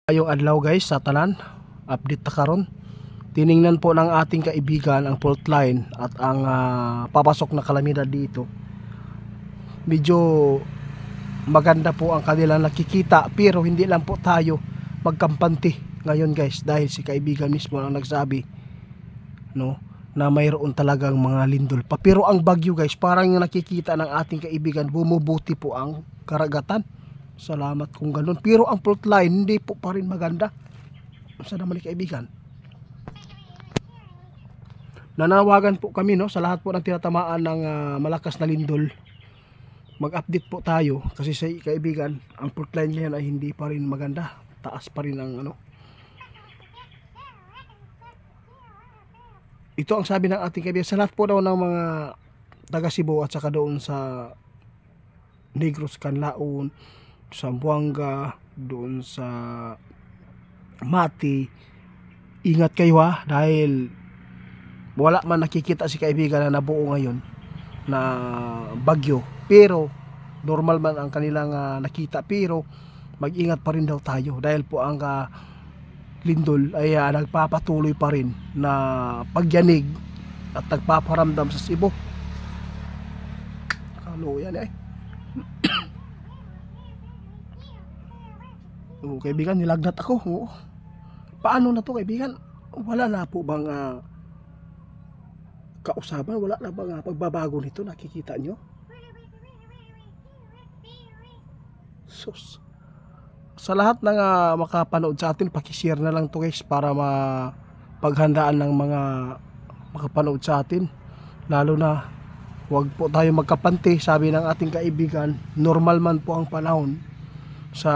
Ayong adlaw guys sa tanan, update ta karon. Tiningnan po ng ating kaibigan ang fault line at ang papasok na kalamidad dito. Medyo maganda po ang kanilang nakikita, pero hindi lang po tayo magkampante ngayon guys, dahil si kaibigan mismo ang nagsabi na mayroon talagang mga lindol pa. Pero ang bagyo guys, parang yung nakikita ng ating kaibigan, bumubuti po ang karagatan. Salamat kung ganun. Pero ang fault line hindi po pa rin maganda. Sa naman ni kaibigan, nanawagan po kami sa lahat po ng tinatamaan ng malakas na lindol. Mag-update po tayo kasi sa kaibigan, ang fault line niya ay hindi pa rin maganda. Taas pa rin ang Ito ang sabi ng ating kaibigan sa lahat po daw ng mga taga Cebu at saka doon sa Negros, Canlaon, Zamboanga, doon sa Mati. Ingat kayo dahil wala man nakikita si kaibigan na nabuo ngayon na bagyo, pero normal man ang kanilang nakita, pero mag-ingat pa rin daw tayo dahil po ang lindol ay nagpapatuloy pa rin na pagyanig at nagpaparamdam sa Cebu. Kaluyan kaibigan, nilagnat ako. Paano na to kaibigan? Wala na po bang kausaban? Wala na bang pagbabago nito? Nakikita nyo? Sus. Sa lahat ng makapanood sa atin, pakishare na lang to guys para mapaghandaan ng mga makapanood sa atin. Lalo na huwag po tayo magkapante. Sabi ng ating kaibigan, normal man po ang panahon sa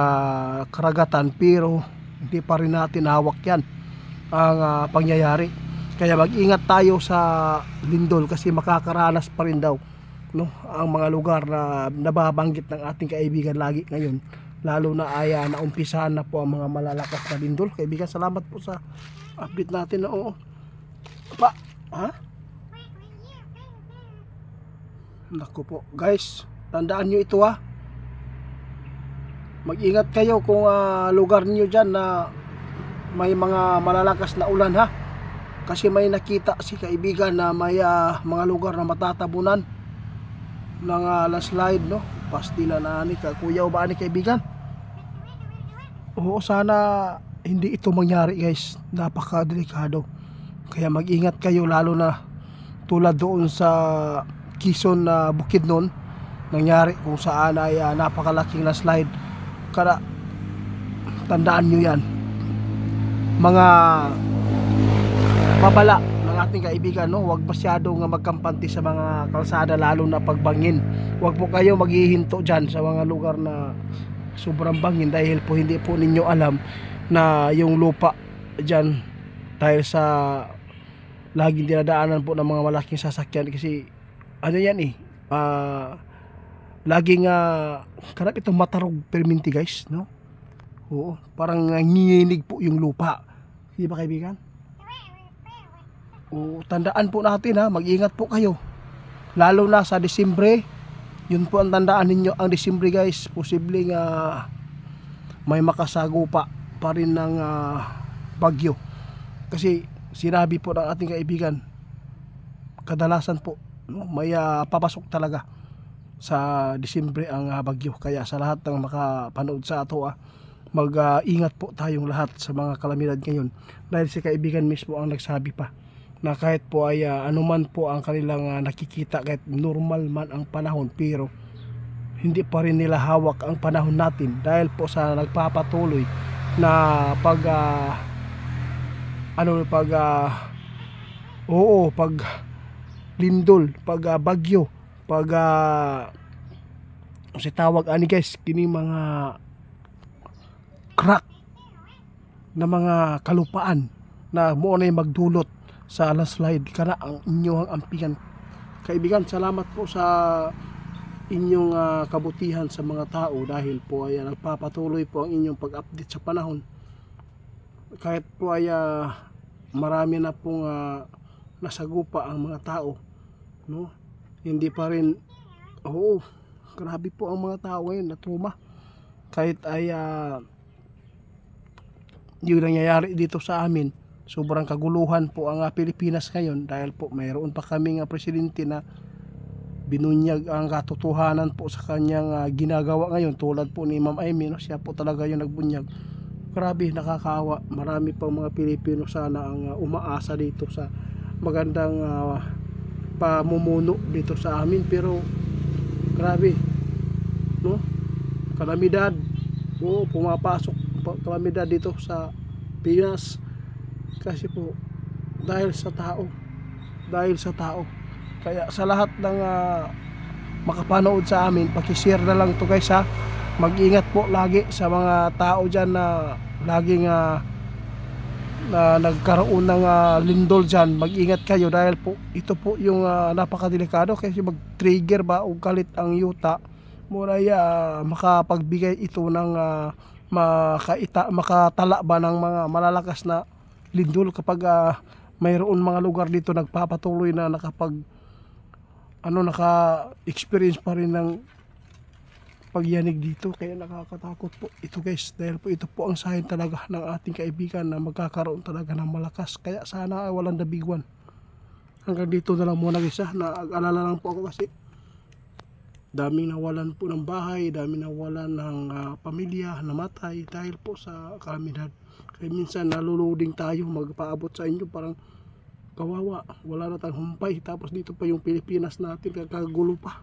karagatan, pero hindi pa rin natin hawak yan ang pangyayari. Kaya mag-ingat tayo sa lindol kasi makakaranas pa rin daw ang mga lugar na nababanggit ng ating kaibigan lagi ngayon, lalo na ay naumpisahan na po ang mga malalakas na lindol. Kaibigan, salamat po sa update natin. Naku po guys, tandaan nyo ito mag-ingat kayo kung lugar niyo dyan na may mga malalakas na ulan kasi may nakita si kaibigan na may mga lugar na matatabunan ng landslide pastila na ni kuya o ba ni kaibigan. Oo, sana hindi ito mangyari guys, napakadelikado. Kaya mag-ingat kayo, lalo na tulad doon sa Quezon na Bukidnon, nangyari kung saan ay napakalaking landslide. Kaya tandaan nyo yan, mga babala ng ating kaibigan, huwag masyadong magkampante sa mga kalsada, lalo na pagbangin. Huwag po kayo maghihinto dyan sa mga lugar na sobrang bangin, dahil po hindi po ninyo alam na yung lupa dyan, dahil sa laging dinadaanan po ng mga malaking sasakyan, kasi yan laging karap itong matarog perminti guys, Oo, parang nanginginig po yung lupa, di ba kaibigan? Oo, tandaan po natin mag-ingat po kayo, lalo na sa Disyembre. Yun po ang tandaan ninyo, ang Disyembre guys, posibleng may makasagupa pa rin ng bagyo, kasi sinabi po ng ating kaibigan, kadalasan po may papasok talaga sa Disyembre ang bagyo. Kaya sa lahat ng makapanood sa ato, mag-ingat po tayong lahat sa mga kalamidad ngayon, dahil si kaibigan mismo ang nagsabi pa na kahit po ay anuman po ang kanilang nakikita, kahit normal man ang panahon, pero hindi pa rin nila hawak ang panahon natin, dahil po sa nagpapatuloy na pag lindol, pag bagyo, pag si tawag ani guys, kini mga crack na mga kalupaan na mo na magdulot sa landslide, kana ang inyong ampihan. Kaibigan, salamat po sa inyong kabutihan sa mga tao, dahil po ay nagpapatuloy po ang inyong pag-update sa panahon. Kahit po ay marami na pong nasagupa ang mga tao, hindi pa rin. Grabe po ang mga tao ngayon na trauma. Kahit ay yung nangyayari dito sa amin. Sobrang kaguluhan po ang Pilipinas ngayon dahil po mayroon pa kaming presidente na binunyag ang katotohanan po sa kanyang ginagawa ngayon, tulad po ni Ma'am Amy, no? Siya po talaga yung nagbunyag. Grabe, nakakaawa. Marami pang mga Pilipino sana ang umaasa dito sa magandang pamumuno dito sa amin, pero grabe, no? Kalamidad, pumapasok kalamidad dito sa Pinas kasi po dahil sa tao. Kaya sa lahat ng makapanood sa amin, pakishare na lang to guys ha. Mag-ingat po lagi sa mga tao dyan na laging na nagkaroon ng lindol dyan. Mag-ingat kayo dahil po ito po yung napakadelikado, kasi mag-trigger ba o galit ang yuta muna makapagbigay ito ng makatala ba ng mga malalakas na lindol kapag mayroon mga lugar dito nagpapatuloy na naka-experience pa rin ng pagyanig dito. Kaya nakakatakot po ito guys, dahil po ito po ang sign talaga ng ating kaibigan na magkakaroon talaga ng malakas. Kaya sana walang dabiguan. Hanggang dito na lang muna guys, nag-alala lang po ako kasi daming nawalan po ng bahay, daming nawalan ng pamilya, namatay dahil po sa kalamidad. Kaya minsan naluluding tayo magpaabot sa inyo, parang kawawa, wala na tayong humpay, tapos dito pa yung Pilipinas natin, kakagulo pa.